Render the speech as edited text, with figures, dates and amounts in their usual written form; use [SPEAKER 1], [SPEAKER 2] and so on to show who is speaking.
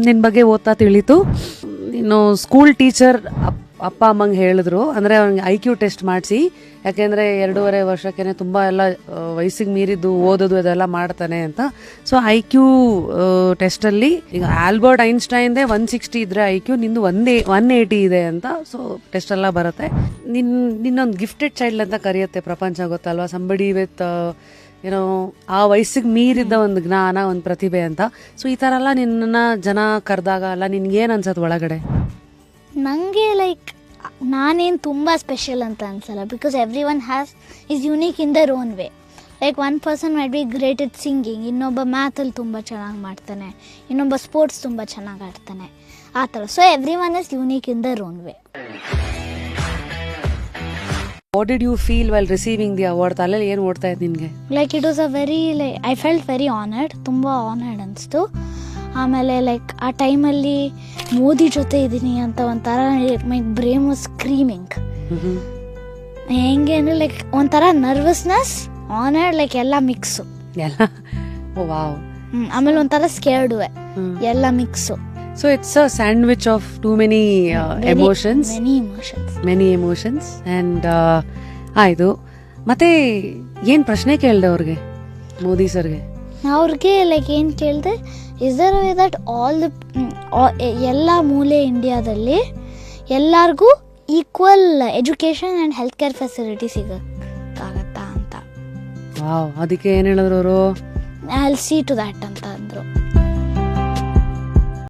[SPEAKER 1] ನಿನ್ನ ಬಗ್ಗೆ ಓದ್ತಾ ತಿಳಿತು. ನೀನು ಸ್ಕೂಲ್ ಟೀಚರ್ ಅಪ್ಪ ಅಮ್ಮಂಗೆ ಹೇಳಿದ್ರು, ಅಂದರೆ ಅವ್ನಿಗೆ IQ ಟೆಸ್ಟ್ ಮಾಡಿಸಿ, ಯಾಕೆಂದರೆ 2.5 ವರ್ಷಕ್ಕೇ ತುಂಬ ಎಲ್ಲ ವಯಸ್ಸಿಗೆ ಮೀರಿದ್ದು ಓದೋದು ಅದೆಲ್ಲ ಮಾಡ್ತಾನೆ ಅಂತ. ಸೊ IQ ಟೆಸ್ಟಲ್ಲಿ ಈಗ ಆಲ್ಬರ್ಟ್ ಐನ್ಸ್ಟೈನ್ದೇ 160 ಇದ್ದರೆ IQ, ನಿಂದು 180 ಇದೆ ಅಂತ. ಸೊ ಟೆಸ್ಟೆಲ್ಲ ಬರುತ್ತೆ. ನಿನ್ನೊಂದು ಗಿಫ್ಟೆಡ್ ಚೈಲ್ಡ್ ಅಂತ ಕರೆಯುತ್ತೆ ಪ್ರಪಂಚ, ಗೊತ್ತಲ್ವಾ? ಸಂಬಡಿ ವಿತ್ ಏನೋ ಆ ವಯಸ್ಸಿಗೆ ಮೀರಿದ್ದ ಒಂದು ಜ್ಞಾನ, ಒಂದು ಪ್ರತಿಭೆ ಅಂತ. ಸೊ ಈ ಥರ ಎಲ್ಲ ನಿನ್ನನ್ನು ಜನ ಕರೆದಾಗ ಎಲ್ಲ ನಿನ್ಗೇನು ಅನ್ಸತ್ತೆ ಒಳಗಡೆ?
[SPEAKER 2] ನನಗೆ ಲೈಕ್ ನಾನೇನು ತುಂಬ ಸ್ಪೆಷಲ್ ಅಂತ ಅನ್ಸಲ್ಲ, because every one is unique in their own way. Like one person might be great it singing, ಇನ್ನೊಬ್ಬ ಮ್ಯಾಥಲ್ಲಿ ತುಂಬ ಚೆನ್ನಾಗಿ ಮಾಡ್ತಾನೆ, ಇನ್ನೊಬ್ಬ ಸ್ಪೋರ್ಟ್ಸ್ ತುಂಬ ಚೆನ್ನಾಗಿ ಆಡ್ತಾನೆ, ಆ ಥರ. So every one is unique in their own way.
[SPEAKER 1] What did you feel well receiving the award? ತಲೆಯಲ್ಲಿ ಏನು ಓಡ್ತಾ ಇತ್ತು ನಿನಗೆ?
[SPEAKER 2] Like it was a very I felt very honoured, ತುಂಬ ಆನರ್ಡ್ ಅನಿಸ್ತು. ಆಮೇಲೆ ಲೈಕ್ ಆ ಟೈಮಲ್ಲಿ ಮೋದಿ ಜೊತೆ ಇದ್ದೀನಿ ಅಂತ ಒಂಥರ ಮೈ ಬ್ರೇನ್ ವಾಸ್ ಸ್ಕ್ರೀಮಿಂಗ್. ಹೆಂಗೆ ಅಂದರೆ ಲೈಕ್ ಒಂಥರ ನರ್ವಸ್ನೆಸ್, ಆನರ್ಡ್, ಲೈಕ್ ಎಲ್ಲ ಮಿಕ್ಸು
[SPEAKER 1] ಎಲ್ಲ. ವಾವ್.
[SPEAKER 2] ಆಮೇಲೆ ಒಂಥರ ಸ್ಕೇರ್ಡುವೆ, ಎಲ್ಲ mix.
[SPEAKER 1] So it's a sandwich of too many emotions. Many emotions. And ಆಯಿತು. ಮತ್ತೆ ಏನು ಪ್ರಶ್ನೆ ಕೇಳಿದೆ ಅವ್ರಿಗೆ, ಮೋದಿ ಸರ್ಗೆ?
[SPEAKER 2] ಅವ್ರಿಗೆ ಲೈಕ್ ಏನು ಕೇಳಿದೆ, ಇಸ್ ದರ್ ವೇ ದಟ್ ಎಲ್ಲ ಮೂಲೆ ಇಂಡಿಯಾದಲ್ಲಿ ಎಲ್ಲರಿಗೂ equal education and health care facility ಸಿಗೋಕ್ಕಾಗತ್ತಾ ಅಂತ.
[SPEAKER 1] ವಾವ್. ಅದಕ್ಕೆ ಏನು ಹೇಳಿದ್ರು ಅವರು?
[SPEAKER 2] I will see to that ಅಂತ ಅಂದರು.